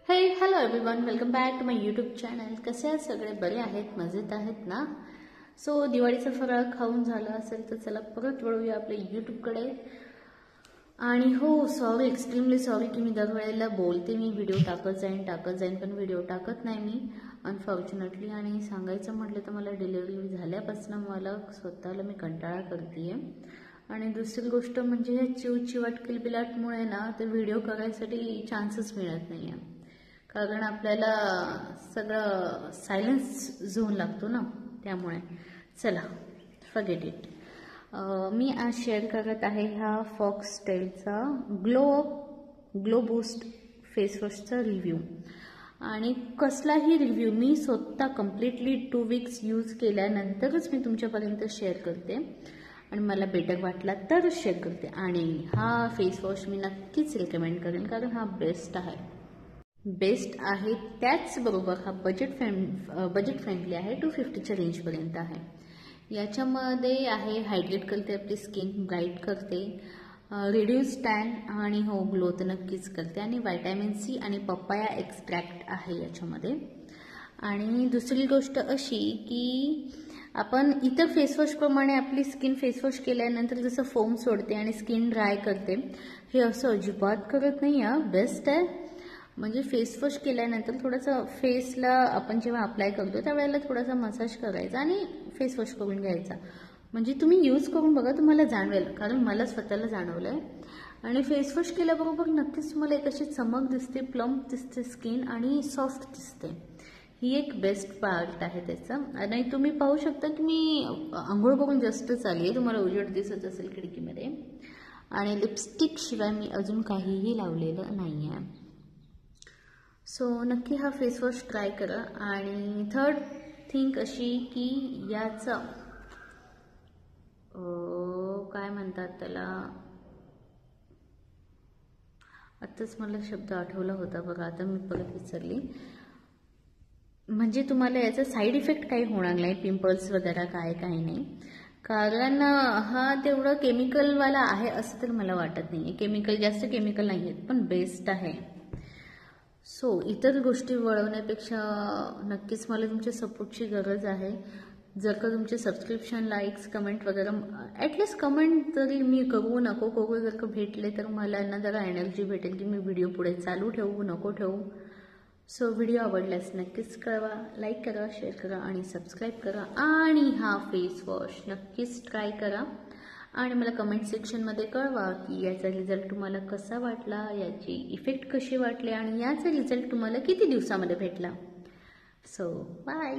हे hello everyone, welcome back to my YouTube channel. कसे आहेत सगळे? बरे आहेत, मजेत आहेत ना? सो दिवाळीचा फराळ खाऊन झाला असेल तर चला परत वळूया आपल्या यूट्यूबकडे. आणि हो, सॉरी, एक्स्ट्रीमली सॉरी की मी दरवेळेला बोलते मी व्हिडिओ टाकत जाईन पण व्हिडिओ टाकत नाही मी अनफॉर्च्युनेटली. आणि सांगायचं म्हटलं तर मला डिलिव्हरी झाल्यापासून मला स्वतःला मी कंटाळा करते आहे. आणि दुसरी गोष्ट म्हणजे ह्या चिवचिवाट किलबिलाटमुळे ना ते व्हिडिओ करायसाठी चान्सच मिळत नाही आहे. कारण आपल्याला सगळं सायलेन्स झोन लागतो ना, त्यामुळे चला फॉरगेट इट. मी आज शेअर करत आहे हा फॉक्सटेलचा ग्लो बूस्ट फेस वॉशचा रिव्ह्यू. आणि कसलाही रिव्ह्यू मी स्वतः कम्प्लिटली 2 वीक्स यूज केल्यानंतरच मी तुमच्यापर्यंत शेअर करते आणि मला बेटर वाटला तरच शेअर करते. आणि हा फेस वॉश मी नक्कीच रिकमेंड करेन कारण हा बेस्ट आहे. त्याचबरोबर हा बजेट फ्रेंडली आहे. 250च्या रेंजपर्यंत आहे. याच्यामध्ये आहे हायड्रेट करते, आपली स्किन ब्राईट करते, रिड्यूस टॅन आणि हो ग्लो तर नक्कीच करते. आणि व्हायटॅमिन सी आणि पपाया एक्स्ट्रॅक्ट आहे याच्यामध्ये. आणि दुसरी गोष्ट अशी की आपण इतर फेसवॉशप्रमाणे आपली स्किन फेसवॉश केल्यानंतर जसं फोम सोडते आणि स्किन ड्राय करते, हे असं अजिबात करत नाही. बेस्ट आहे. म्हणजे फेसवॉश केल्यानंतर थोडंसं फेसला आपण जेव्हा अप्लाय करतो त्यावेळेला थोडासा मसाज करायचा आणि फेसवॉश करून घ्यायचा. म्हणजे तुम्ही यूज करून बघा, तुम्हाला जाणवेल. कारण मला स्वतःला जाणवलं आहे. आणि फेसवॉश केल्याबरोबर नक्कीच तुम्हाला एक अशी चमक दिसते, प्लम्प दिसते स्किन आणि सॉफ्ट दिसते. ही एक बेस्ट पार्ट आहे त्याचा. आणि तुम्ही पाहू शकता की मी आंघोळ करून जस्टच आली आहे. तुम्हाला उजेड दिसत असेल खिडकीमध्ये. आणि लिपस्टिक शिवाय मी अजून काहीही लावलेलं नाही आहे. सो नक्की हा फेसवॉश ट्राय करा. आणि थर्ड थिंग अशी की याचा काय म्हणतात त्याला, आत्ताच मला शब्द आठवला होता बघा, आता मी परत विसरली. म्हणजे तुम्हाला याचा साईड इफेक्ट काही होणार नाही, पिंपल्स वगैरे काही नाही. कारण हा तेवढं केमिकलवाला आहे असं तर मला वाटत नाही. जास्त केमिकल नाही आहेत, पण बेस्ट आहे. सो इतर गोष्टी वळवण्यापेक्षा नक्कीच मला तुमच्या सपोर्टची गरज आहे. जर का तुमचे सबस्क्रिप्शन, लाईक्स, कमेंट वगैरे ॲटलिस्ट कमेंट तरी मी करू नको करू जर का भेटले तर मला ना जरा एनर्जी भेटेल की मी व्हिडिओ पुढे चालू ठेवू नको ठेवू. सो व्हिडिओ आवडल्यास नक्कीच कळवा, लाईक करा, शेअर करा आणि सबस्क्राईब करा. आणि हा फेस वॉश नक्कीच ट्राय करा आणि मला कमेंट सेक्शनमध्ये कळवा की याचा रिझल्ट तुम्हाला कसा वाटला, याची इफेक्ट कशी वाटली आणि याचा रिझल्ट तुम्हाला किती दिवसामध्ये भेटला. So bye.